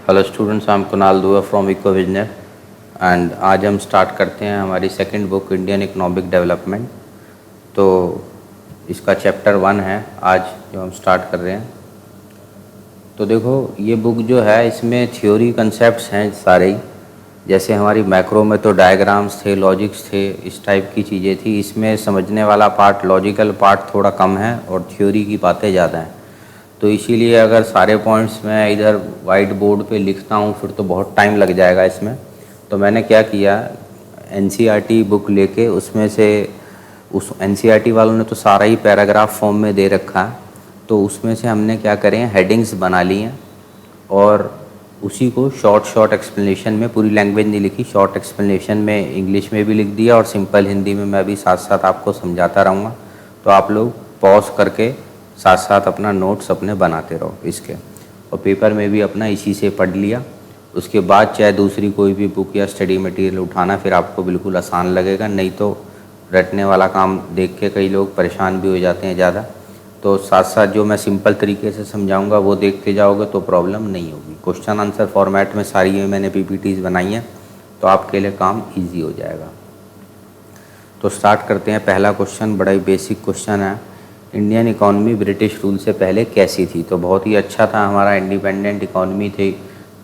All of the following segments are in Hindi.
Hello students, I am Kunal दुआ फ्रॉम इकोविजनर एंड आज हम स्टार्ट करते हैं हमारी second book Indian economic development. तो इसका चैप्टर 1 है आज जो हम स्टार्ट कर रहे हैं। तो देखो, ये बुक जो है इसमें थ्योरी कंसेप्ट्स हैं सारे ही। जैसे हमारी मैक्रो में तो डायग्राम्स थे, लॉजिक्स थे, इस टाइप की चीज़ें थी। इसमें समझने वाला पार्ट, लॉजिकल पार्ट थोड़ा कम है और थ्योरी की बातें ज़्यादा हैं। तो इसीलिए अगर सारे पॉइंट्स मैं इधर वाइट बोर्ड पे लिखता हूँ फिर तो बहुत टाइम लग जाएगा इसमें। तो मैंने क्या किया, एनसीईआरटी बुक लेके उसमें से उस एनसीईआरटी वालों ने तो सारा ही पैराग्राफ फॉर्म में दे रखा है, तो उसमें से हमने क्या करें, हेडिंग्स बना ली हैं और उसी को शॉर्ट एक्सप्लेनेशन में, पूरी लैंग्वेज नहीं लिखी, शॉर्ट एक्सप्लेनेशन में इंग्लिश में भी लिख दिया और सिंपल हिंदी में मैं भी साथ साथ आपको समझाता रहूँगा। तो आप लोग पॉज करके साथ साथ अपना नोट्स अपने बनाते रहो इसके, और पेपर में भी अपना इसी से पढ़ लिया। उसके बाद चाहे दूसरी कोई भी बुक या स्टडी मटेरियल उठाना, फिर आपको बिल्कुल आसान लगेगा। नहीं तो रटने वाला काम देख के कई लोग परेशान भी हो जाते हैं ज़्यादा। तो साथ साथ जो मैं सिंपल तरीके से समझाऊंगा वो देखते जाओगे तो प्रॉब्लम नहीं होगी। क्वेश्चन आंसर फॉर्मेट में सारी ये मैंने पीपीटीज बनाई हैं, तो आपके लिए काम ईजी हो जाएगा। तो स्टार्ट करते हैं। पहला क्वेश्चन बड़ा ही बेसिक क्वेश्चन है, इंडियन इकॉनमी ब्रिटिश रूल से पहले कैसी थी। तो बहुत ही अच्छा था, हमारा इंडिपेंडेंट इकॉनमी थी।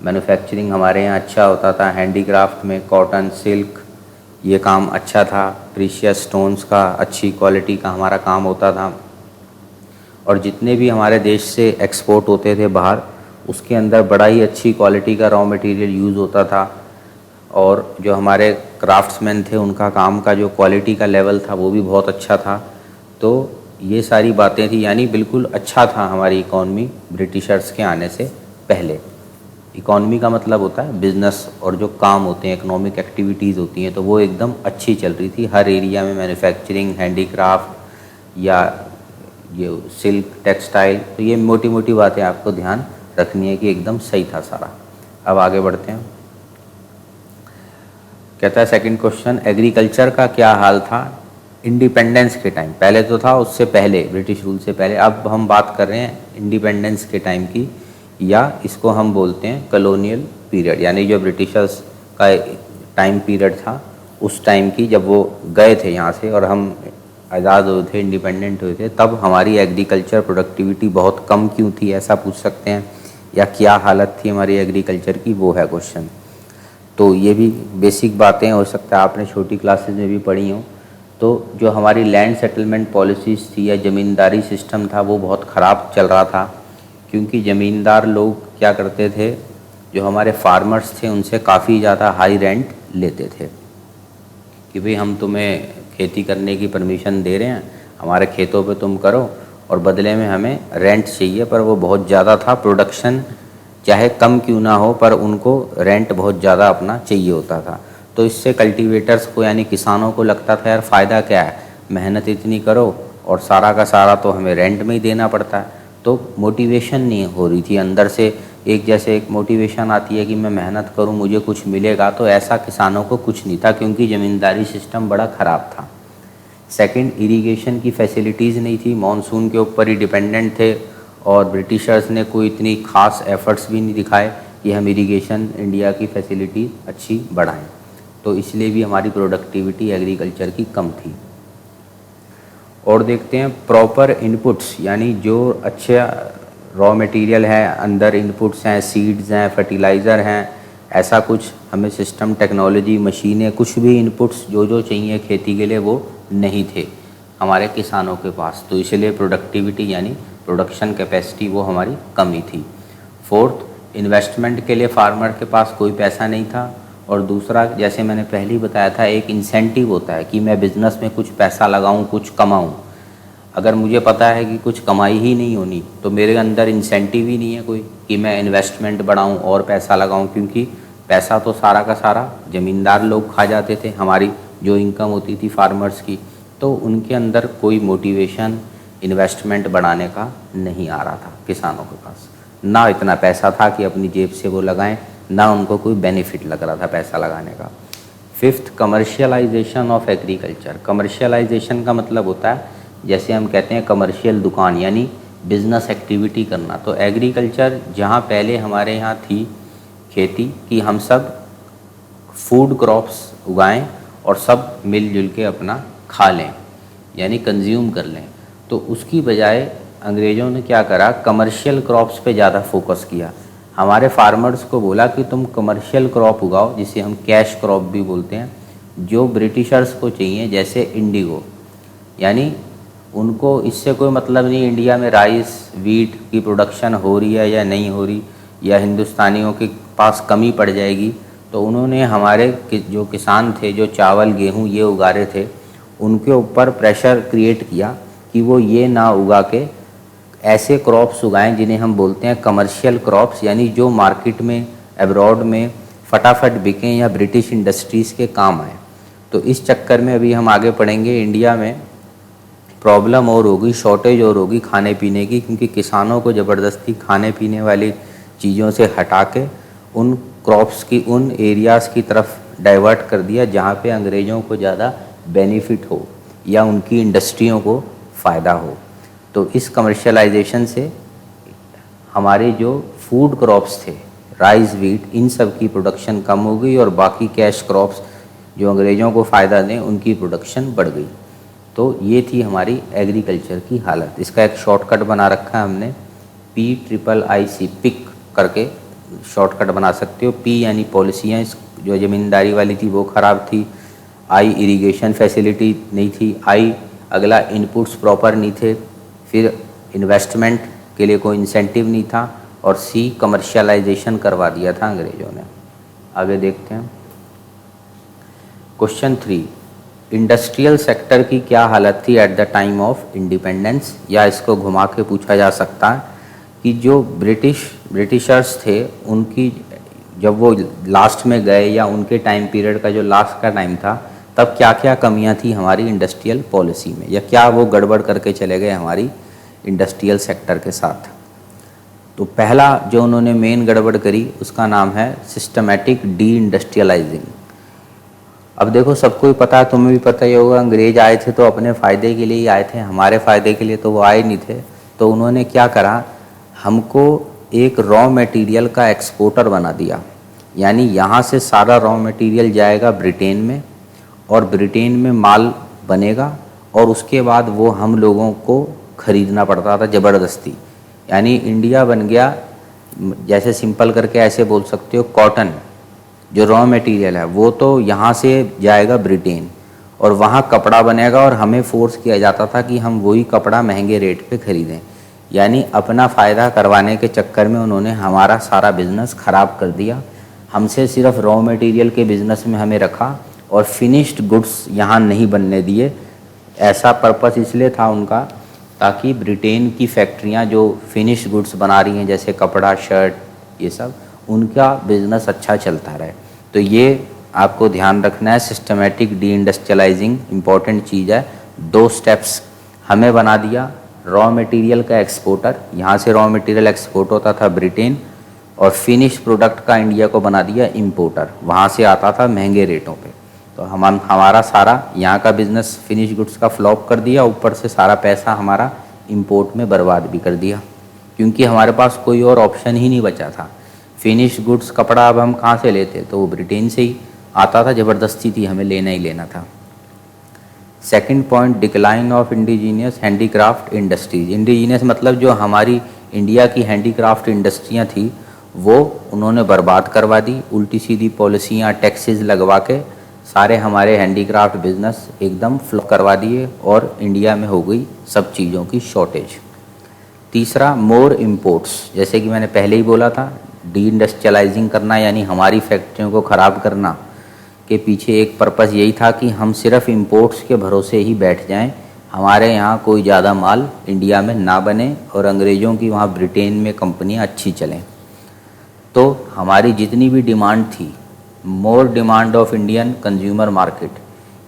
मैन्युफैक्चरिंग हमारे यहाँ अच्छा होता था, हैंडीक्राफ्ट में कॉटन, सिल्क, ये काम अच्छा था। प्रीशियस स्टोन्स का अच्छी क्वालिटी का हमारा काम होता था। और जितने भी हमारे देश से एक्सपोर्ट होते थे बाहर, उसके अंदर बड़ा ही अच्छी क्वालिटी का रॉ मटेरियल यूज़ होता था। और जो हमारे क्राफ्ट्समैन थे उनका काम का जो क्वालिटी का लेवल था वो भी बहुत अच्छा था। तो ये सारी बातें थी, यानी बिल्कुल अच्छा था हमारी इकॉनमी ब्रिटिशर्स के आने से पहले। इकॉनमी का मतलब होता है बिज़नेस, और जो काम होते हैं, इकोनॉमिक एक्टिविटीज़ होती हैं, तो वो एकदम अच्छी चल रही थी हर एरिया में। मैन्युफैक्चरिंग, हैंडीक्राफ्ट या ये सिल्क, टेक्सटाइल, तो ये मोटी मोटी बातें आपको ध्यान रखनी है कि एकदम सही था सारा। अब आगे बढ़ते हैं। कहता है सेकंड क्वेश्चन, एग्रीकल्चर का क्या हाल था इंडिपेंडेंस के टाइम। पहले तो था, उससे पहले, ब्रिटिश रूल से पहले। अब हम बात कर रहे हैं इंडिपेंडेंस के टाइम की, या इसको हम बोलते हैं कॉलोनियल पीरियड, यानी जो ब्रिटिशर्स का टाइम पीरियड था उस टाइम की, जब वो गए थे यहाँ से और हम आज़ाद हुए थे, इंडिपेंडेंट हुए थे। तब हमारी एग्रीकल्चर प्रोडक्टिविटी बहुत कम क्यों थी, ऐसा पूछ सकते हैं, या क्या हालत थी हमारी एग्रीकल्चर की, वो है क्वेश्चन। तो ये भी बेसिक बातें हो सकता है आपने छोटी क्लासेस में भी पढ़ी हों। तो जो हमारी लैंड सेटलमेंट पॉलिसीज़ थी या ज़मींदारी सिस्टम था वो बहुत ख़राब चल रहा था, क्योंकि ज़मींदार लोग क्या करते थे, जो हमारे फार्मर्स थे उनसे काफ़ी ज़्यादा हाई रेंट लेते थे कि भाई हम तुम्हें खेती करने की परमिशन दे रहे हैं, हमारे खेतों पे तुम करो, और बदले में हमें रेंट चाहिए। पर वो बहुत ज़्यादा था, प्रोडक्शन चाहे कम क्यों ना हो पर उनको रेंट बहुत ज़्यादा अपना चाहिए होता था। तो इससे कल्टीवेटर्स को, यानी किसानों को लगता था यार फ़ायदा क्या है, मेहनत इतनी करो और सारा का सारा तो हमें रेंट में ही देना पड़ता है। तो मोटिवेशन नहीं हो रही थी अंदर से, एक जैसे एक मोटिवेशन आती है कि मैं मेहनत करूं मुझे कुछ मिलेगा, तो ऐसा किसानों को कुछ नहीं था, क्योंकि ज़मींदारी सिस्टम बड़ा ख़राब था। सेकंड, इरिगेशन की फैसिलिटीज़ नहीं थी, मॉनसून के ऊपर ही डिपेंडेंट थे, और ब्रिटिशर्स ने कोई इतनी खास एफर्ट्स भी नहीं दिखाए कि हम इरिगेशन इंडिया की फैसिलिटी अच्छी बढ़ाएं। तो इसलिए भी हमारी प्रोडक्टिविटी एग्रीकल्चर की कम थी। और देखते हैं प्रॉपर इनपुट्स, यानी जो अच्छे रॉ मटेरियल है, अंदर इनपुट्स हैं, सीड्स हैं, फर्टिलाइज़र हैं, ऐसा कुछ हमें सिस्टम, टेक्नोलॉजी, मशीनें, कुछ भी इनपुट्स जो चाहिए खेती के लिए वो नहीं थे हमारे किसानों के पास। तो इसलिए प्रोडक्टिविटी यानी प्रोडक्शन कैपेसिटी वो हमारी कम ही थी। फोर्थ, इन्वेस्टमेंट के लिए फार्मर के पास कोई पैसा नहीं था। और दूसरा, जैसे मैंने पहले ही बताया था, एक इंसेंटिव होता है कि मैं बिज़नेस में कुछ पैसा लगाऊं, कुछ कमाऊं। अगर मुझे पता है कि कुछ कमाई ही नहीं होनी, तो मेरे अंदर इंसेंटिव ही नहीं है कोई कि मैं इन्वेस्टमेंट बढ़ाऊं और पैसा लगाऊं, क्योंकि पैसा तो सारा का सारा ज़मींदार लोग खा जाते थे, हमारी जो इनकम होती थी फार्मर्स की। तो उनके अंदर कोई मोटिवेशन इन्वेस्टमेंट बढ़ाने का नहीं आ रहा था किसानों के पास, ना इतना पैसा था कि अपनी जेब से वो लगाएं, ना उनको कोई बेनिफिट लग रहा था पैसा लगाने का। Fifth, commercialisation of agriculture. Commercialisation का मतलब होता है, जैसे हम कहते हैं कमर्शियल दुकान, यानी बिज़नेस एक्टिविटी करना। तो एग्रीकल्चर जहाँ पहले हमारे यहाँ थी खेती कि हम सब फूड क्रॉप्स उगाएं और सब मिलजुल के अपना खा लें, यानी कंज्यूम कर लें। तो उसकी बजाय अंग्रेज़ों ने क्या करा, कमर्शियल क्रॉप्स पे ज़्यादा फोकस किया। हमारे फार्मर्स को बोला कि तुम कमर्शियल क्रॉप उगाओ, जिसे हम कैश क्रॉप भी बोलते हैं, जो ब्रिटिशर्स को चाहिए, जैसे इंडिगो। यानी उनको इससे कोई मतलब नहीं इंडिया में राइस वीट की प्रोडक्शन हो रही है या नहीं हो रही, या हिंदुस्तानियों के पास कमी पड़ जाएगी। तो उन्होंने हमारे जो किसान थे, जो चावल गेहूँ ये उगा रहे थे, उनके ऊपर प्रेशर क्रिएट किया कि वो ये ना उगा के ऐसे क्रॉप्स उगाएं जिन्हें हम बोलते हैं कमर्शियल क्रॉप्स, यानी जो मार्केट में अब्रॉड में फटाफट बिकें या ब्रिटिश इंडस्ट्रीज़ के काम आए। तो इस चक्कर में अभी हम आगे पढ़ेंगे, इंडिया में प्रॉब्लम और होगी, शॉर्टेज और होगी खाने पीने की, क्योंकि किसानों को ज़बरदस्ती खाने पीने वाली चीज़ों से हटा के उन क्रॉप्स की, उन एरियाज़ की तरफ डाइवर्ट कर दिया जहाँ पे अंग्रेज़ों को ज़्यादा बेनिफिट हो या उनकी इंडस्ट्रियों को फ़ायदा हो। तो इस कमर्शियलाइजेशन से हमारे जो फूड क्रॉप्स थे, राइस वीट, इन सब की प्रोडक्शन कम हो गई और बाकी कैश क्रॉप्स जो अंग्रेज़ों को फ़ायदा दें उनकी प्रोडक्शन बढ़ गई। तो ये थी हमारी एग्रीकल्चर की हालत। इसका एक शॉर्टकट बना रखा है हमने, PIIC, पिक करके शॉर्टकट बना सकते हो। P यानी पॉलिसियाँ जो ज़मींदारी वाली थी वो ख़राब थी, I इरिगेशन फैसिलिटी नहीं थी, I अगला इनपुट्स प्रॉपर नहीं थे, फिर इन्वेस्टमेंट के लिए कोई इंसेंटिव नहीं था, और C कमर्शियलाइजेशन करवा दिया था अंग्रेज़ों ने। आगे देखते हैं क्वेश्चन 3, इंडस्ट्रियल सेक्टर की क्या हालत थी at the time of independence. या इसको घुमा के पूछा जा सकता है कि जो ब्रिटिशर्स थे, उनकी जब वो लास्ट में गए या उनके टाइम पीरियड का जो लास्ट का टाइम था, तब क्या क्या कमियां थी हमारी इंडस्ट्रियल पॉलिसी में, या क्या वो गड़बड़ करके चले गए हमारी इंडस्ट्रियल सेक्टर के साथ। तो पहला जो उन्होंने मेन गड़बड़ करी उसका नाम है सिस्टमैटिक डी इंडस्ट्रियलाइजिंग। अब देखो, सबको ही पता है, तुम्हें भी पता ही होगा, अंग्रेज आए थे तो अपने फ़ायदे के लिए ही आए थे, हमारे फ़ायदे के लिए तो वो आए नहीं थे। तो उन्होंने क्या करा, हमको एक रॉ मटेरियल का एक्सपोर्टर बना दिया। यानी यहाँ से सारा रॉ मटेरियल जाएगा ब्रिटेन में, और ब्रिटेन में माल बनेगा, और उसके बाद वो हम लोगों को ख़रीदना पड़ता था ज़बरदस्ती। यानी इंडिया बन गया, जैसे सिंपल करके ऐसे बोल सकते हो, कॉटन जो रॉ मटेरियल है वो तो यहाँ से जाएगा ब्रिटेन, और वहाँ कपड़ा बनेगा, और हमें फोर्स किया जाता था कि हम वही कपड़ा महंगे रेट पे ख़रीदें। यानी अपना फ़ायदा करवाने के चक्कर में उन्होंने हमारा सारा बिज़नेस ख़राब कर दिया। हमसे सिर्फ रॉ मटेरियल के बिज़नेस में हमें रखा और फिनिश्ड गुड्स यहाँ नहीं बनने दिए। ऐसा पर्पस इसलिए था उनका, ताकि ब्रिटेन की फैक्ट्रियाँ जो फिनिश्ड गुड्स बना रही हैं, जैसे कपड़ा, शर्ट, ये सब, उनका बिज़नेस अच्छा चलता रहे। तो ये आपको ध्यान रखना है, सिस्टमेटिक डी इंडस्ट्रियलाइजिंग इम्पॉर्टेंट चीज़ है। 2 स्टेप्स हमें बना दिया, रॉ मटेरियल का एक्सपोर्टर, यहाँ से रॉ मटेरियल एक्सपोर्ट होता था ब्रिटेन, और फिनिश प्रोडक्ट का इंडिया को बना दिया इंपोर्टर, वहाँ से आता था महंगे रेटों पे। तो हमारा सारा यहाँ का बिज़नेस फिनिश गुड्स का फ्लॉप कर दिया, ऊपर से सारा पैसा हमारा इंपोर्ट में बर्बाद भी कर दिया, क्योंकि हमारे पास कोई और ऑप्शन ही नहीं बचा था। फिनिश गुड्स कपड़ा अब हम कहाँ से लेते, तो वो ब्रिटेन से ही आता था, ज़बरदस्ती थी, हमें लेना ही लेना था। Second point, decline of indigenous handicraft industries. Indigenous मतलब जो हमारी इंडिया की हैंडीक्राफ्ट इंडस्ट्रियाँ थी वो उन्होंने बर्बाद करवा दी। उल्टी सीधी पॉलिसियाँ, टैक्सेस लगवा के सारे हमारे हैंडीक्राफ्ट बिजनेस एकदम फ्लॉप करवा दिए, और इंडिया में हो गई सब चीज़ों की शॉर्टेज। तीसरा, मोर इम्पोर्ट्स। जैसे कि मैंने पहले ही बोला था, डी इंडस्ट्रियलाइजिंग करना यानी हमारी फैक्ट्रियों को ख़राब करना के पीछे एक पर्पज़ यही था कि हम सिर्फ इंपोर्ट्स के भरोसे ही बैठ जाएं, हमारे यहाँ कोई ज़्यादा माल इंडिया में ना बने, और अंग्रेज़ों की वहाँ ब्रिटेन में कंपनियाँ अच्छी चलें। तो हमारी जितनी भी डिमांड थी, more demand of Indian consumer market,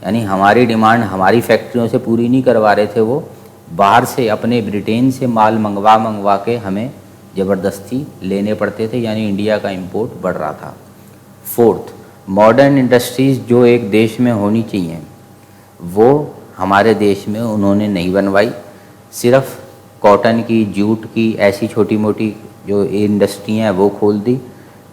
यानी हमारी डिमांड हमारी फैक्ट्रियों से पूरी नहीं करवा रहे थे, वो बाहर से अपने ब्रिटेन से माल मंगवा के हमें ज़बरदस्ती लेने पड़ते थे, यानी इंडिया का इंपोर्ट बढ़ रहा था। फोर्थ, मॉडर्न इंडस्ट्रीज़ जो एक देश में होनी चाहिए वो हमारे देश में उन्होंने नहीं बनवाई। सिर्फ कॉटन की, जूट की, ऐसी छोटी मोटी जो इंडस्ट्रियाँ हैं वो खोल दी।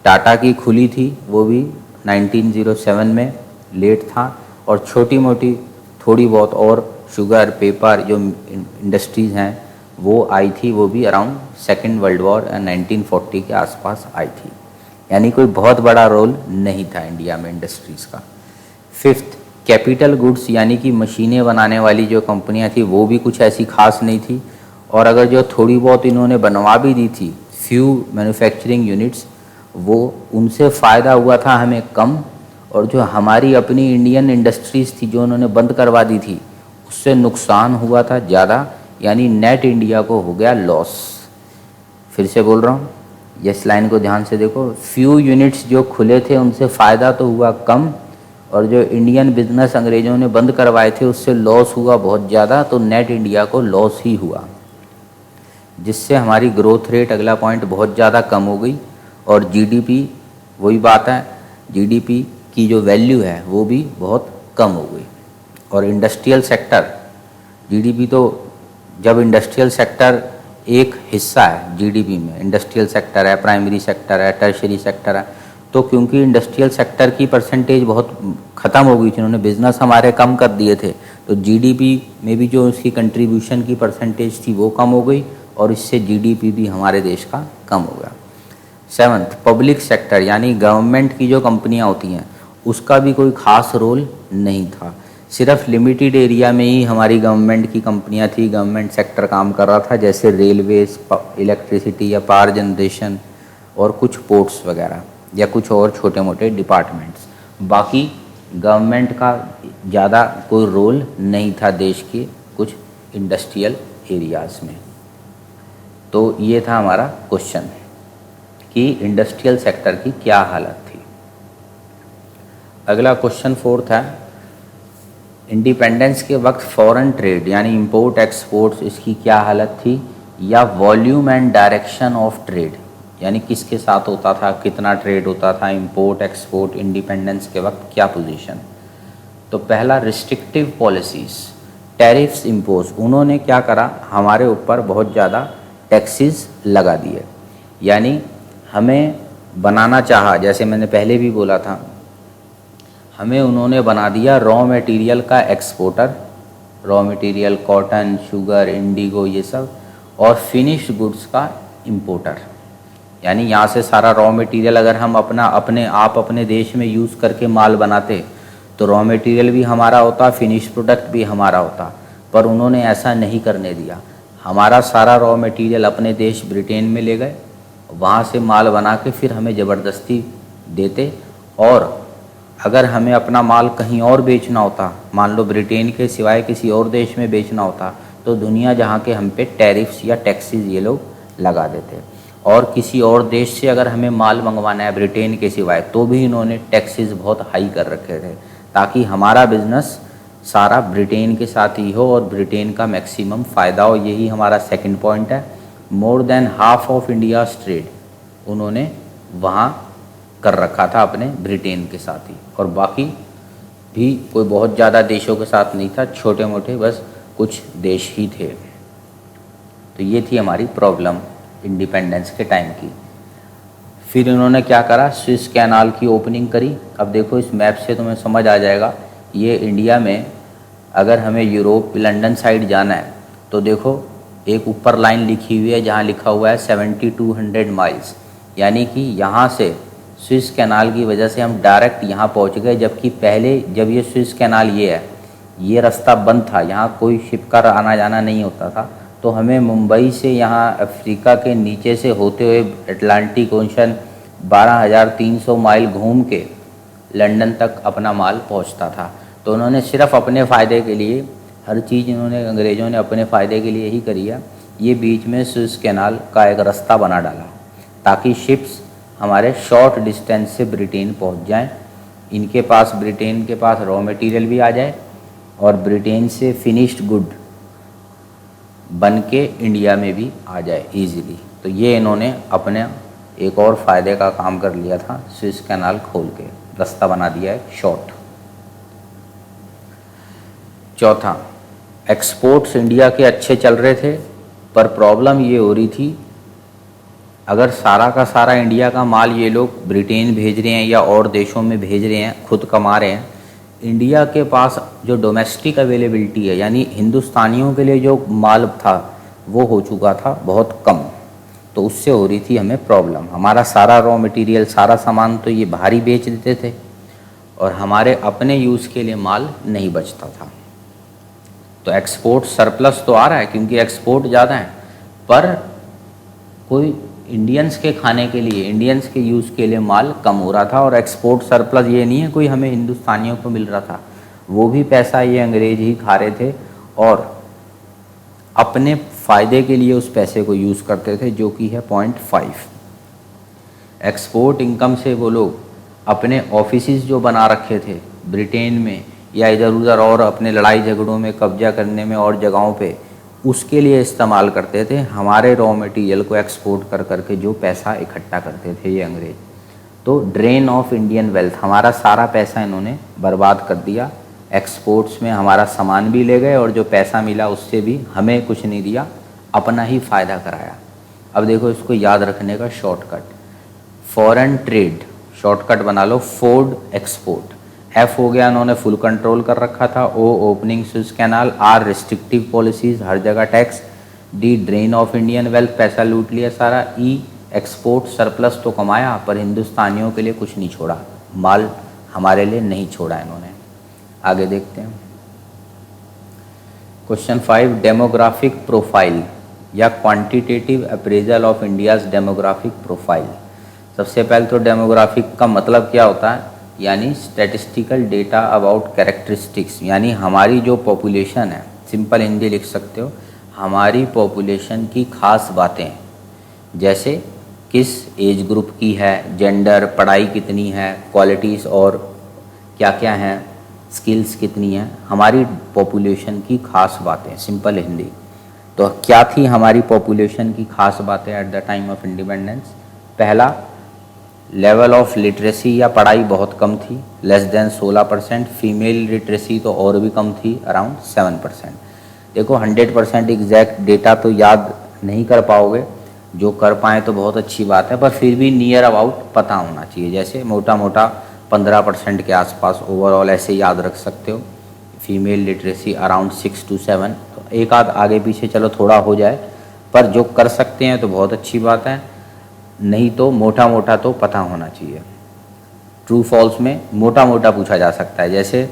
टाटा की खुली थी, वो भी 1907 में, लेट था। और छोटी मोटी थोड़ी बहुत और शुगर पेपर जो इंडस्ट्रीज़ हैं वो आई थी, वो भी अराउंड सेकेंड वर्ल्ड वॉर 1940 के आसपास आई थी। यानी कोई बहुत बड़ा रोल नहीं था इंडिया में इंडस्ट्रीज़ का। फिफ्थ, कैपिटल गुड्स यानी कि मशीनें बनाने वाली जो कंपनियां थी वो भी कुछ ऐसी खास नहीं थी। और अगर जो थोड़ी बहुत इन्होंने बनवा भी दी थी, फ्यू मैन्युफैक्चरिंग यूनिट्स, वो उनसे फ़ायदा हुआ था हमें कम। और जो हमारी अपनी इंडियन इंडस्ट्रीज़ थी जो उन्होंने बंद करवा दी थी, उससे नुकसान हुआ था ज़्यादा। यानी नेट इंडिया को हो गया लॉस। फिर से बोल रहा हूँ, इस लाइन को ध्यान से देखो। फ्यू यूनिट्स जो खुले थे उनसे फ़ायदा तो हुआ कम, और जो इंडियन बिजनेस अंग्रेज़ों ने बंद करवाए थे उससे लॉस हुआ बहुत ज़्यादा। तो नेट इंडिया को लॉस ही हुआ, जिससे हमारी ग्रोथ रेट, अगला पॉइंट, बहुत ज़्यादा कम हो गई। और जीडीपी, वही बात है, जीडीपी की जो वैल्यू है वो भी बहुत कम हो गई। और इंडस्ट्रियल सेक्टर, जीडीपी तो, जब इंडस्ट्रियल सेक्टर एक हिस्सा है जीडीपी में, इंडस्ट्रियल सेक्टर है, प्राइमरी सेक्टर है, टर्शरी सेक्टर है, तो क्योंकि इंडस्ट्रियल सेक्टर की परसेंटेज बहुत ख़त्म हो गई थी, उन्होंने बिज़नेस हमारे कम कर दिए थे, तो जीडीपी में भी जो उसकी कंट्रीब्यूशन की परसेंटेज थी वो कम हो गई, और इससे जीडीपी भी हमारे देश का कम हो गया। सेवन्थ, पब्लिक सेक्टर यानी गवर्नमेंट की जो कंपनियां होती हैं उसका भी कोई ख़ास रोल नहीं था। सिर्फ लिमिटेड एरिया में ही हमारी गवर्नमेंट की कंपनियां थी, गवर्नमेंट सेक्टर काम कर रहा था, जैसे रेलवेज, इलेक्ट्रिसिटी या पावर जनरेशन, और कुछ पोर्ट्स वगैरह, या कुछ और छोटे मोटे डिपार्टमेंट्स। बाकी गवर्नमेंट का ज़्यादा कोई रोल नहीं था देश के कुछ इंडस्ट्रियल एरियाज़ में। तो ये था हमारा क्वेश्चन कि इंडस्ट्रियल सेक्टर की क्या हालत थी। अगला क्वेश्चन फोर्थ है, इंडिपेंडेंस के वक्त फॉरेन ट्रेड यानी इंपोर्ट एक्सपोर्ट्स, इसकी क्या हालत थी, या volume and direction of trade, यानी किसके साथ होता था, कितना ट्रेड होता था, इंपोर्ट एक्सपोर्ट, इंडिपेंडेंस के वक्त क्या पोजीशन। तो पहला, रिस्ट्रिक्टिव पॉलिसीज़, टैरिफ्स इम्पोज, उन्होंने क्या करा, हमारे ऊपर बहुत ज़्यादा टैक्सेस लगा दिए। यानी हमें बनाना चाहा, जैसे मैंने पहले भी बोला था, हमें उन्होंने बना दिया रॉ मटेरियल का exporter, raw material cotton, sugar, Indigo, ये सब, और फिनिश्ड गुड्स का इंपोर्टर। यानी यहाँ से सारा रॉ मटेरियल अगर हम अपने देश में यूज़ करके माल बनाते तो रॉ मटेरियल भी हमारा होता, फिनिश प्रोडक्ट भी हमारा होता, पर उन्होंने ऐसा नहीं करने दिया। हमारा सारा रॉ मटेरियल अपने देश ब्रिटेन में ले गए, वहाँ से माल बना के फिर हमें ज़बरदस्ती देते। और अगर हमें अपना माल कहीं और बेचना होता, मान लो ब्रिटेन के सिवाय किसी और देश में बेचना होता, तो दुनिया जहाँ के हम पे टैरिफ्स या टैक्सेस ये लोग लगा देते। और किसी और देश से अगर हमें माल मंगवाना है ब्रिटेन के सिवाय, तो भी इन्होंने टैक्सेस बहुत हाई कर रखे थे, ताकि हमारा बिजनेस सारा ब्रिटेन के साथ ही हो और ब्रिटेन का मैक्सिमम फ़ायदा हो। यही हमारा सेकंड पॉइंट है। More than half of India's trade उन्होंने वहाँ कर रखा था अपने ब्रिटेन के साथ ही, और बाकी भी कोई बहुत ज़्यादा देशों के साथ नहीं था, छोटे मोटे बस कुछ देश ही थे। तो ये थी हमारी प्रॉब्लम इंडिपेंडेंस के टाइम की। फिर इन्होंने क्या करा, स्विस कैनाल की ओपनिंग करी। अब देखो इस मैप से तुम्हें समझ आ जाएगा, ये इंडिया में अगर हमें यूरोप लंदन साइड जाना है तो देखो एक ऊपर लाइन लिखी हुई है जहाँ लिखा हुआ है 7200 माइल्स, यानी कि यहाँ से स्विस कैनाल की वजह से हम डायरेक्ट यहाँ पहुँच गए। जबकि पहले जब ये स्विस कैनाल ये रास्ता बंद था, यहाँ कोई शिप का आना जाना नहीं होता था, तो हमें मुंबई से यहाँ अफ्रीका के नीचे से होते हुए अटलांटिक ओशन 12,300 माइल घूम के लंदन तक अपना माल पहुँचता था। तो उन्होंने सिर्फ अपने फ़ायदे के लिए हर चीज़, इन्होंने अंग्रेज़ों ने अपने फ़ायदे के लिए ही करी है। ये बीच में स्विस कैनाल का एक रास्ता बना डाला ताकि शिप्स हमारे शॉर्ट डिस्टेंस से ब्रिटेन पहुंच जाएं, इनके पास, ब्रिटेन के पास रॉ मटेरियल भी आ जाए और ब्रिटेन से फिनिश्ड गुड बन के इंडिया में भी आ जाए इजीली। तो ये इन्होंने अपने एक और फ़ायदे का काम कर लिया था, स्विस कैनाल खोल के रास्ता बना दिया है शॉर्ट। चौथा, एक्सपोर्ट्स इंडिया के अच्छे चल रहे थे, पर प्रॉब्लम ये हो रही थी अगर सारा का सारा इंडिया का माल ये लोग ब्रिटेन भेज रहे हैं या और देशों में भेज रहे हैं, खुद कमा रहे हैं, इंडिया के पास जो डोमेस्टिक अवेलेबिलिटी है यानी हिंदुस्तानियों के लिए जो माल था वो हो चुका था बहुत कम, तो उससे हो रही थी हमें प्रॉब्लम। हमारा सारा रॉ मटेरियल, सारा सामान तो ये बाहर ही बेच देते थे और हमारे अपने यूज़ के लिए माल नहीं बचता था। तो एक्सपोर्ट सरप्लस तो आ रहा है क्योंकि एक्सपोर्ट ज़्यादा है, पर कोई इंडियंस के खाने के लिए, इंडियंस के यूज़ के लिए माल कम हो रहा था। और एक्सपोर्ट सरप्लस ये नहीं है कोई हमें हिंदुस्तानियों को मिल रहा था, वो भी पैसा ये अंग्रेज ही खा रहे थे और अपने फ़ायदे के लिए उस पैसे को यूज़ करते थे, जो कि है 0.5। एक्सपोर्ट इनकम से वो लोग अपने ऑफिसेज जो बना रखे थे ब्रिटेन में या इधर उधर और अपने लड़ाई झगड़ों में कब्जा करने में और जगहों पे, उसके लिए इस्तेमाल करते थे हमारे रॉ मटेरियल को एक्सपोर्ट कर करके जो पैसा इकट्ठा करते थे ये अंग्रेज। तो ड्रेन ऑफ इंडियन वेल्थ, हमारा सारा पैसा इन्होंने बर्बाद कर दिया। एक्सपोर्ट्स में हमारा सामान भी ले गए और जो पैसा मिला उससे भी हमें कुछ नहीं दिया, अपना ही फ़ायदा कराया। अब देखो इसको याद रखने का शॉर्टकट, फॉरेन ट्रेड शॉर्टकट बना लो, फोर्ड एक्सपोर्ट। एफ हो गया, इन्होंने फुल कंट्रोल कर रखा था। ओ opening Suez canal. Are restrictive policies, हर जगह tax. The drain of Indian wealth, पैसा लूट लिया सारा। ई एक्सपोर्ट सरप्लस तो कमाया पर हिंदुस्तानियों के लिए कुछ नहीं छोड़ा, माल हमारे लिए नहीं छोड़ा इन्होंने। आगे देखते हैं क्वेश्चन 5, डेमोग्राफिक प्रोफाइल या quantitative appraisal of India's demographic profile. सबसे पहले तो डेमोग्राफिक का मतलब क्या होता है, यानी स्टैटिस्टिकल डेटा अबाउट कैरेक्टरिस्टिक्स, यानी हमारी जो पॉपुलेशन है, सिंपल हिंदी लिख सकते हो, हमारी पॉपुलेशन की खास बातें, जैसे किस एज ग्रुप की है, जेंडर, पढ़ाई कितनी है, क्वालिटीज़ और क्या क्या हैं, स्किल्स कितनी हैं, हमारी पॉपुलेशन की खास बातें, सिंपल हिंदी। तो क्या थी हमारी पॉपुलेशन की खास बातें at the time of independence? पहला, लेवल ऑफ लिटरेसी या पढ़ाई बहुत कम थी, लेस देन 16%। फीमेल लिटरेसी तो और भी कम थी, अराउंड 7%। देखो 100% एग्जैक्ट डेटा तो याद नहीं कर पाओगे, जो कर पाएँ तो बहुत अच्छी बात है, पर फिर भी नियर अबाउट पता होना चाहिए। जैसे मोटा मोटा 15% के आसपास ओवरऑल ऐसे याद रख सकते हो। फीमेल लिटरेसी अराउंड 6 to 7, तो एक आध आगे पीछे चलो थोड़ा हो जाए, पर जो कर सकते हैं तो बहुत अच्छी बात है, नहीं तो मोटा मोटा तो पता होना चाहिए। ट्रू फॉल्स में मोटा मोटा पूछा जा सकता है, जैसे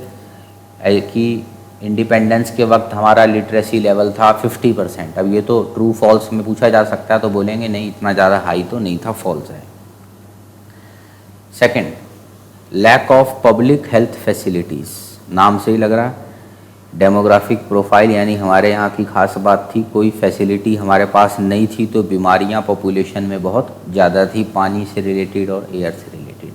कि इंडिपेंडेंस के वक्त हमारा लिटरेसी लेवल था 50%, अब ये तो ट्रू फॉल्स में पूछा जा सकता है, तो बोलेंगे नहीं इतना ज़्यादा हाई तो नहीं था, फॉल्स है। Second, lack of public health facilities, नाम से ही लग रहा है डेमोग्राफिक प्रोफाइल, यानी हमारे यहाँ की खास बात थी कोई फैसिलिटी हमारे पास नहीं थी, तो बीमारियाँ पॉपुलेशन में बहुत ज़्यादा थी, पानी से रिलेटेड और एयर से रिलेटेड।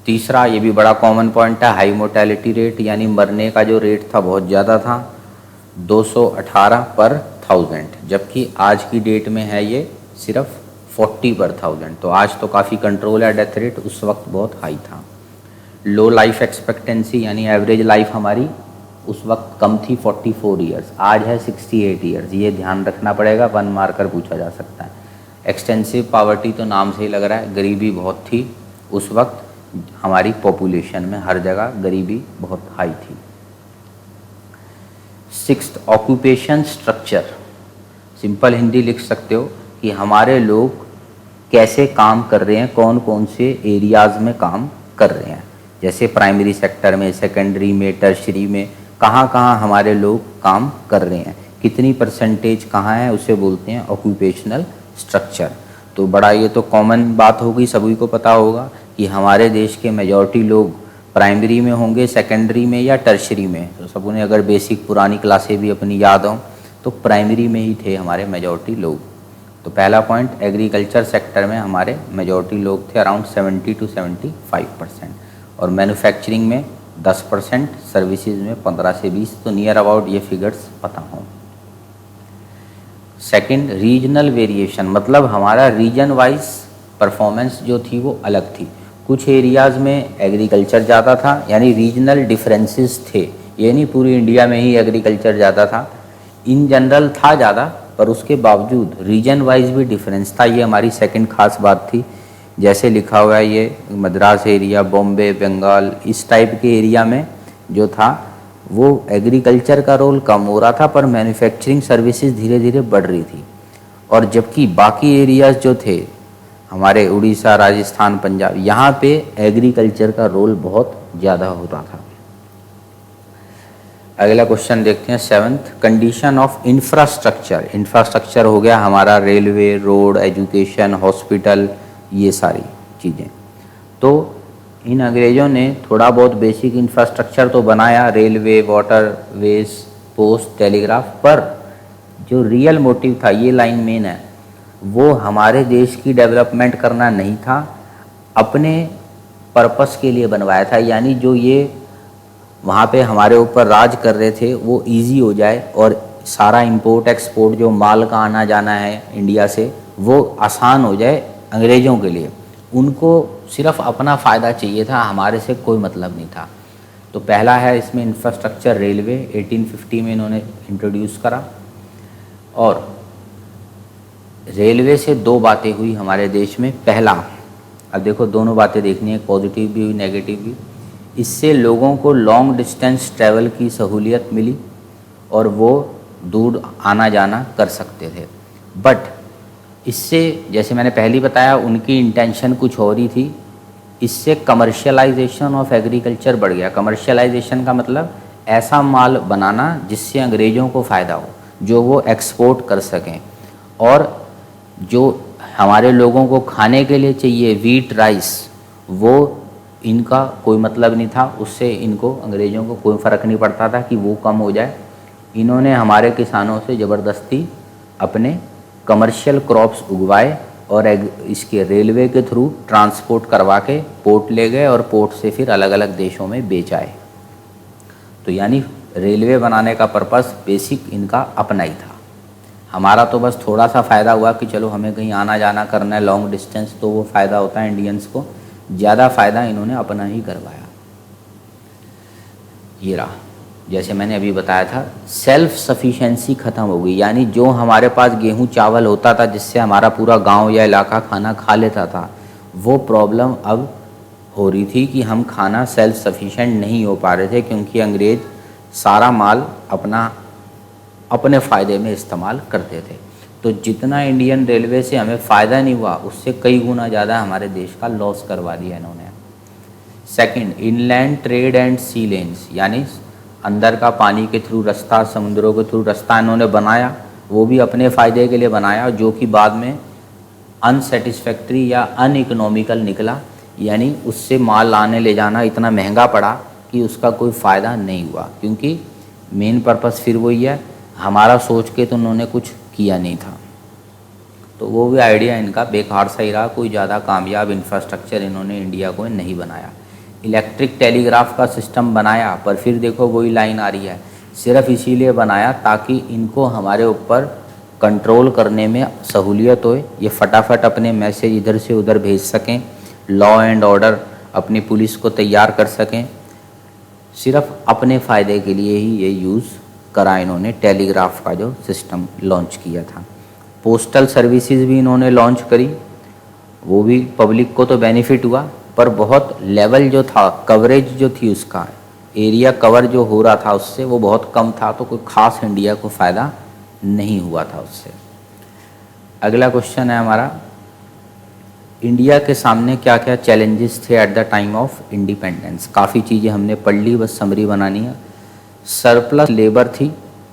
तीसरा, ये भी बड़ा कॉमन पॉइंट है, हाई मोर्टेलिटी रेट, यानी मरने का जो रेट था बहुत ज़्यादा था, 218 पर 1000, जबकि आज की डेट में है ये सिर्फ 40 पर 1000। तो आज तो काफ़ी कंट्रोल है डेथ रेट, उस वक्त बहुत हाई था। लो लाइफ एक्सपेक्टेंसी, यानी एवरेज लाइफ हमारी उस वक्त कम थी 44 ईयर्स, आज है 68 ईयर्स, ये ध्यान रखना पड़ेगा, 1 मार्कर पूछा जा सकता है। एक्सटेंसिव पावर्टी, तो नाम से ही लग रहा है गरीबी बहुत थी उस वक्त, हमारी पॉपुलेशन में हर जगह गरीबी बहुत हाई थी। Sixth, occupation structure, simple Hindi लिख सकते हो कि हमारे लोग कैसे काम कर रहे हैं, कौन कौन से एरियाज़ में काम कर रहे हैं, जैसे प्राइमरी सेक्टर में, सेकेंडरी में, टर्शरी में, कहाँ कहाँ हमारे लोग काम कर रहे हैं, कितनी परसेंटेज कहाँ है, उसे बोलते हैं ऑक्यूपेशनल स्ट्रक्चर। तो बड़ा ये तो कॉमन बात होगी, सभी को पता होगा कि हमारे देश के मेजॉरिटी लोग प्राइमरी में होंगे, सेकेंडरी में या टर्शरी में। तो सबों ने अगर बेसिक पुरानी क्लासें भी अपनी याद हों तो प्राइमरी में ही थे हमारे मेजॉरिटी लोग। तो पहला पॉइंट, एग्रीकल्चर सेक्टर में हमारे मेजॉरिटी लोग थे, अराउंड 70 to 75%, और मैन्युफैक्चरिंग में 10%, सर्विसेज में 15 से 20, तो नियर अबाउट ये फिगर्स पता हों। सेकंड, रीजनल वेरिएशन, मतलब हमारा रीजन वाइज परफॉर्मेंस जो थी वो अलग थी। कुछ एरियाज़ में एग्रीकल्चर ज़्यादा था, यानी रीजनल डिफरेंसेस थे, ये नहीं पूरी इंडिया में ही एग्रीकल्चर ज़्यादा था, इन जनरल था ज़्यादा, पर उसके बावजूद रीजन वाइज भी डिफरेंस था। ये हमारी सेकंड खास बात थी। जैसे लिखा हुआ है ये मद्रास एरिया, बॉम्बे, बंगाल, इस टाइप के एरिया में जो था वो एग्रीकल्चर का रोल कम हो रहा था, पर मैन्युफैक्चरिंग सर्विसेज धीरे धीरे बढ़ रही थी। और जबकि बाकी एरियाज जो थे हमारे उड़ीसा, राजस्थान, पंजाब, यहाँ पे एग्रीकल्चर का रोल बहुत ज़्यादा हो रहा था। अगला क्वेश्चन देखते हैं, 7th, condition of infrastructure. Infrastructure हो गया हमारा रेलवे, रोड, एजुकेशन, हॉस्पिटल, ये सारी चीज़ें। तो इन अंग्रेज़ों ने थोड़ा बहुत बेसिक इंफ्रास्ट्रक्चर तो बनाया, railway, water veg, post, telegraph, पर जो रियल मोटिव था, ये लाइन मेन है, वो हमारे देश की डेवलपमेंट करना नहीं था, अपने पर्पस के लिए बनवाया था। यानी जो ये वहाँ पे हमारे ऊपर राज कर रहे थे वो इजी हो जाए और सारा इंपोर्ट एक्सपोर्ट जो माल का आना जाना है इंडिया से वो आसान हो जाए अंग्रेज़ों के लिए। उनको सिर्फ अपना फ़ायदा चाहिए था, हमारे से कोई मतलब नहीं था। तो पहला है इसमें इंफ्रास्ट्रक्चर, रेलवे 1850 में इन्होंने इंट्रोड्यूस करा। और रेलवे से दो बातें हुई हमारे देश में। पहला, अब देखो दोनों बातें देखनी है, पॉजिटिव भी हुई, नेगेटिव भी। इससे लोगों को लॉन्ग डिस्टेंस ट्रैवल की सहूलियत मिली और वो दूर आना जाना कर सकते थे। बट इससे, जैसे मैंने पहले बताया, उनकी इंटेंशन कुछ और ही थी। इससे कमर्शियलाइजेशन ऑफ एग्रीकल्चर बढ़ गया। कमर्शियलाइजेशन का मतलब ऐसा माल बनाना जिससे अंग्रेज़ों को फ़ायदा हो, जो वो एक्सपोर्ट कर सकें। और जो हमारे लोगों को खाने के लिए चाहिए वीट, राइस, वो इनका कोई मतलब नहीं था। उससे इनको, अंग्रेज़ों को कोई फ़र्क नहीं पड़ता था कि वो कम हो जाए। इन्होंने हमारे किसानों से ज़बरदस्ती अपने कमर्शियल क्रॉप्स उगवाए और इसके रेलवे के थ्रू ट्रांसपोर्ट करवा के पोर्ट ले गए और पोर्ट से फिर अलग अलग देशों में बेचाए। तो यानी रेलवे बनाने का पर्पस बेसिक इनका अपना ही था। हमारा तो बस थोड़ा सा फ़ायदा हुआ कि चलो हमें कहीं आना जाना करना है लॉन्ग डिस्टेंस, तो वो फ़ायदा होता है इंडियंस को। ज़्यादा फ़ायदा इन्होंने अपना ही करवाया। ये रहा, जैसे मैंने अभी बताया था, सेल्फ सफिशेंसी ख़त्म हो गई। यानी जो हमारे पास गेहूं चावल होता था जिससे हमारा पूरा गांव या इलाका खाना खा लेता था, वो प्रॉब्लम अब हो रही थी कि हम खाना सेल्फ सफिशेंट नहीं हो पा रहे थे, क्योंकि अंग्रेज़ सारा माल अपने फ़ायदे में इस्तेमाल करते थे। तो जितना इंडियन रेलवे से हमें फ़ायदा नहीं हुआ, उससे कई गुना ज़्यादा हमारे देश का लॉस करवा दिया इन्होंने। Second, inland trade and sea lanes, यानी अंदर का पानी के थ्रू रास्ता, समुद्रों के थ्रू रास्ता इन्होंने बनाया, वो भी अपने फ़ायदे के लिए बनाया, जो कि बाद में अनसेटिस्फैक्ट्री या अनइकोनॉमिकल निकला। यानी उससे माल लाने ले जाना इतना महंगा पड़ा कि उसका कोई फ़ायदा नहीं हुआ, क्योंकि मेन पर्पस फिर वही है, हमारा सोच के तो उन्होंने कुछ किया नहीं था। तो वो भी आइडिया इनका बेकार सा ही रहा, कोई ज़्यादा कामयाब इंफ्रास्ट्रक्चर इन्होंने इंडिया को नहीं बनाया। इलेक्ट्रिक टेलीग्राफ का सिस्टम बनाया, पर फिर देखो वही लाइन आ रही है, सिर्फ इसीलिए बनाया ताकि इनको हमारे ऊपर कंट्रोल करने में सहूलियत हो, ये फटाफट अपने मैसेज इधर से उधर भेज सकें, लॉ एंड ऑर्डर अपनी पुलिस को तैयार कर सकें। सिर्फ अपने फ़ायदे के लिए ही ये यूज़ करा इन्होंने, टेलीग्राफ का जो सिस्टम लॉन्च किया था। पोस्टल सर्विसेज भी इन्होंने लॉन्च करी, वो भी पब्लिक को तो बेनिफिट हुआ, पर बहुत लेवल जो था, कवरेज जो थी, उसका एरिया कवर जो हो रहा था उससे वो बहुत कम था, तो कोई ख़ास इंडिया को फ़ायदा नहीं हुआ था उससे। अगला क्वेश्चन है हमारा, इंडिया के सामने क्या क्या चैलेंजेस थे at the time of independence. काफ़ी चीज़ें हमने पढ़ ली, बस समरी बनानी है। सरप्लस लेबर थी,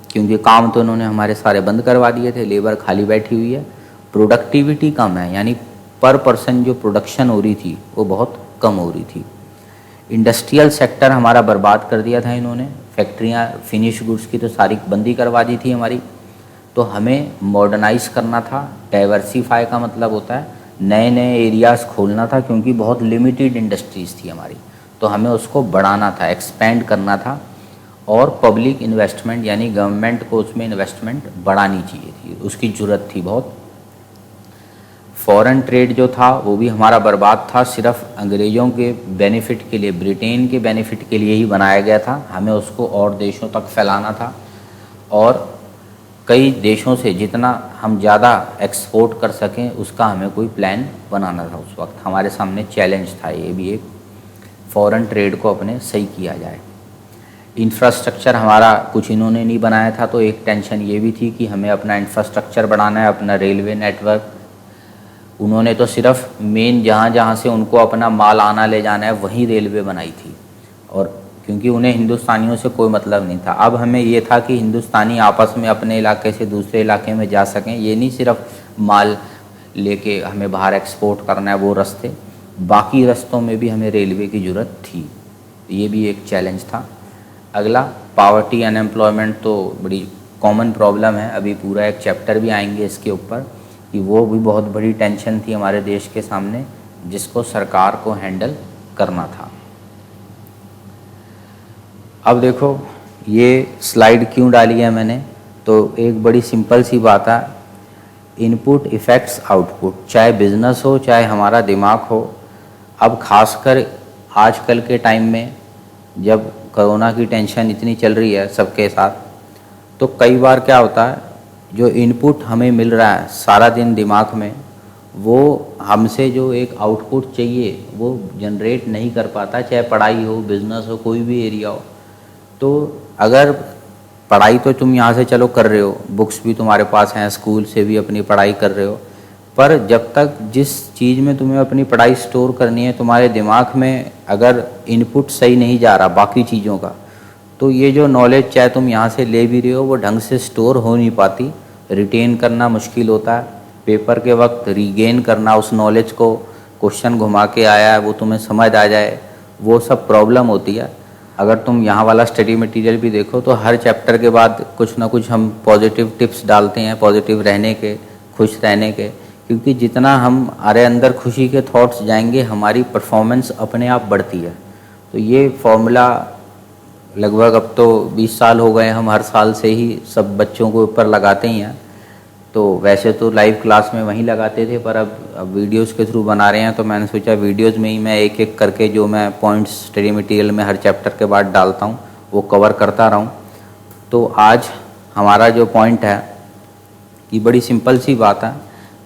क्योंकि काम तो इन्होंने हमारे सारे बंद करवा दिए थे, लेबर खाली बैठी हुई है। प्रोडक्टिविटी कम है, यानी पर पर्सन जो प्रोडक्शन हो रही थी वो बहुत कम हो रही थी। इंडस्ट्रियल सेक्टर हमारा बर्बाद कर दिया था इन्होंने, फैक्ट्रियाँ फिनिश गुड्स की तो सारी बंदी करवा दी थी हमारी। तो हमें मॉडर्नाइज करना था, डाइवर्सिफाई का मतलब होता है नए नए एरियाज़ खोलना था, क्योंकि बहुत लिमिटेड इंडस्ट्रीज़ थी हमारी, तो हमें उसको बढ़ाना था, एक्सपेंड करना था। और पब्लिक इन्वेस्टमेंट, यानी गवर्नमेंट को उसमें इन्वेस्टमेंट बढ़ानी चाहिए थी, उसकी ज़रूरत थी बहुत। फॉरेन ट्रेड जो था वो भी हमारा बर्बाद था, सिर्फ अंग्रेज़ों के बेनिफिट के लिए, ब्रिटेन के बेनिफिट के लिए ही बनाया गया था, हमें उसको और देशों तक फैलाना था। और कई देशों से जितना हम ज़्यादा एक्सपोर्ट कर सकें उसका हमें कोई प्लान बनाना था। उस वक्त हमारे सामने चैलेंज था ये भी एक, फॉरेन ट्रेड को अपने सही किया जाए। इंफ्रास्ट्रक्चर हमारा कुछ इन्होंने नहीं बनाया था, तो एक टेंशन ये भी थी कि हमें अपना इंफ्रास्ट्रक्चर बढ़ाना है, अपना रेलवे नेटवर्क। उन्होंने तो सिर्फ मेन जहाँ जहाँ से उनको अपना माल आना ले जाना है वहीं रेलवे बनाई थी, और क्योंकि उन्हें हिंदुस्तानियों से कोई मतलब नहीं था। अब हमें ये था कि हिंदुस्तानी आपस में अपने इलाके से दूसरे इलाके में जा सकें, ये नहीं सिर्फ माल लेके हमें बाहर एक्सपोर्ट करना है वो रास्ते, बाकी रास्तों में भी हमें रेलवे की ज़रूरत थी। ये भी एक चैलेंज था। अगला पावर्टी अनएम्प्लॉयमेंट तो बड़ी कॉमन प्रॉब्लम है, अभी पूरा एक चैप्टर भी आएंगे इसके ऊपर, कि वो भी बहुत बड़ी टेंशन थी हमारे देश के सामने जिसको सरकार को हैंडल करना था। अब देखो ये स्लाइड क्यों डाली है मैंने, तो एक बड़ी सिंपल सी बात है, इनपुट इफ़ेक्ट्स आउटपुट, चाहे बिजनेस हो चाहे हमारा दिमाग हो। अब खासकर आजकल के टाइम में जब कोरोना की टेंशन इतनी चल रही है सबके साथ, तो कई बार क्या होता है, जो इनपुट हमें मिल रहा है सारा दिन दिमाग में, वो हमसे जो एक आउटपुट चाहिए वो जनरेट नहीं कर पाता, चाहे पढ़ाई हो, बिजनेस हो, कोई भी एरिया हो। तो अगर पढ़ाई तो तुम यहाँ से चलो कर रहे हो, बुक्स भी तुम्हारे पास हैं, स्कूल से भी अपनी पढ़ाई कर रहे हो, पर जब तक जिस चीज़ में तुम्हें अपनी पढ़ाई स्टोर करनी है तुम्हारे दिमाग में अगर इनपुट सही नहीं जा रहा बाकी चीज़ों का, तो ये जो नॉलेज चाहे तुम यहाँ से ले भी रहे हो वो ढंग से स्टोर हो नहीं पाती, रिटेन करना मुश्किल होता है। पेपर के वक्त रीगेन करना उस नॉलेज को, क्वेश्चन घुमा के आया है वो तुम्हें समझ आ जाए, वो सब प्रॉब्लम होती है। अगर तुम यहाँ वाला स्टडी मटेरियल भी देखो तो हर चैप्टर के बाद कुछ ना कुछ हम पॉजिटिव टिप्स डालते हैं, पॉजिटिव रहने के, खुश रहने के, क्योंकि जितना हमारे अंदर खुशी के थॉट्स जाएंगे हमारी परफॉर्मेंस अपने आप बढ़ती है। तो ये फॉर्मूला लगभग अब तो 20 साल हो गए, हम हर साल से ही सब बच्चों को ऊपर लगाते ही हैं। तो वैसे तो लाइव क्लास में वहीं लगाते थे, पर अब वीडियोस के थ्रू बना रहे हैं, तो मैंने सोचा वीडियोस में ही मैं एक एक करके जो मैं पॉइंट्स स्टडी मटेरियल में हर चैप्टर के बाद डालता हूँ वो कवर करता रहूँ। तो आज हमारा जो पॉइंट है कि बड़ी सिंपल सी बात है,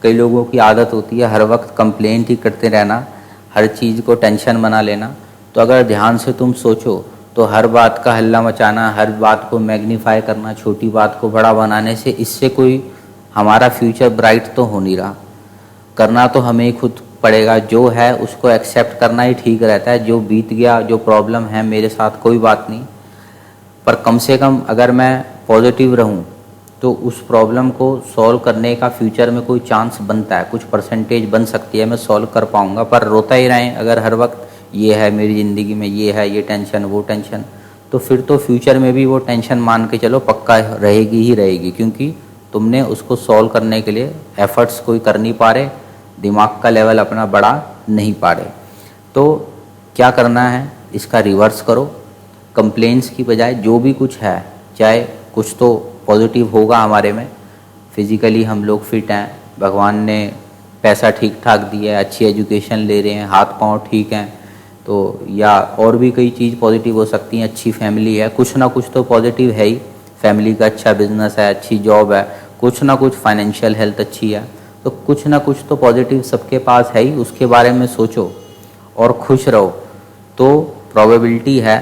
कई लोगों की आदत होती है हर वक्त कंप्लेंट ही करते रहना, हर चीज़ को टेंशन बना लेना। तो अगर ध्यान से तुम सोचो तो हर बात का हल्ला मचाना, हर बात को मैग्नीफाई करना, छोटी बात को बड़ा बनाने से इससे कोई हमारा फ्यूचर ब्राइट तो हो नहीं रहा। करना तो हमें ही खुद पड़ेगा, जो है उसको एक्सेप्ट करना ही ठीक रहता है। जो बीत गया, जो प्रॉब्लम है मेरे साथ, कोई बात नहीं, पर कम से कम अगर मैं पॉजिटिव रहूं तो उस प्रॉब्लम को सॉल्व करने का फ्यूचर में कोई चांस बनता है, कुछ परसेंटेज बन सकती है, मैं सॉल्व कर पाऊंगा। पर रोता ही रहें अगर हर वक्त ये है मेरी ज़िंदगी में, ये है, ये टेंशन, वो टेंशन, तो फिर तो फ्यूचर में भी वो टेंशन मान के चलो पक्का रहेगी ही रहेगी, क्योंकि तुमने उसको सॉल्व करने के लिए एफर्ट्स कोई कर नहीं पा रहे, दिमाग का लेवल अपना बढ़ा नहीं पा रहे। तो क्या करना है, इसका रिवर्स करो। कंप्लेंट्स की बजाय जो भी कुछ है, चाहे कुछ तो पॉजिटिव होगा हमारे में, फिज़िकली हम लोग फिट हैं, भगवान ने पैसा ठीक ठाक दिया है, अच्छी एजुकेशन ले रहे हैं, हाथ पांव ठीक हैं, तो या और भी कई चीज़ पॉजिटिव हो सकती हैं, अच्छी फैमिली है, कुछ ना कुछ तो पॉजिटिव है ही, फैमिली का अच्छा बिजनेस है, अच्छी जॉब है, कुछ ना कुछ फाइनेंशियल हेल्थ अच्छी है, तो कुछ ना कुछ तो पॉजिटिव सबके पास है ही। उसके बारे में सोचो और खुश रहो, तो प्रोबेबिलिटी है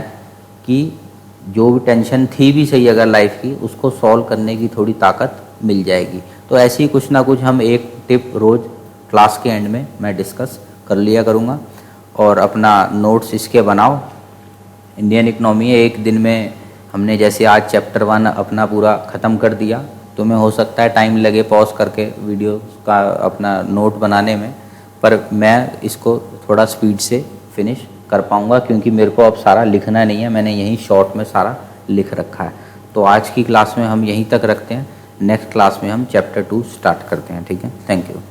कि जो भी टेंशन थी भी सही अगर लाइफ की, उसको सॉल्व करने की थोड़ी ताकत मिल जाएगी। तो ऐसे ही कुछ ना कुछ हम एक टिप रोज़ क्लास के एंड में मैं डिस्कस कर लिया करूँगा, और अपना नोट्स इसके बनाओ। इंडियन इकनॉमी है, एक दिन में हमने जैसे आज चैप्टर 1 अपना पूरा ख़त्म कर दिया, तुम्हें हो सकता है टाइम लगे पॉज करके वीडियो का अपना नोट बनाने में, पर मैं इसको थोड़ा स्पीड से फिनिश कर पाऊँगा, क्योंकि मेरे को अब सारा लिखना नहीं है, मैंने यहीं शॉर्ट में सारा लिख रखा है। तो आज की क्लास में हम यहीं तक रखते हैं, नेक्स्ट क्लास में हम चैप्टर 2 स्टार्ट करते हैं। ठीक है, थैंक यू।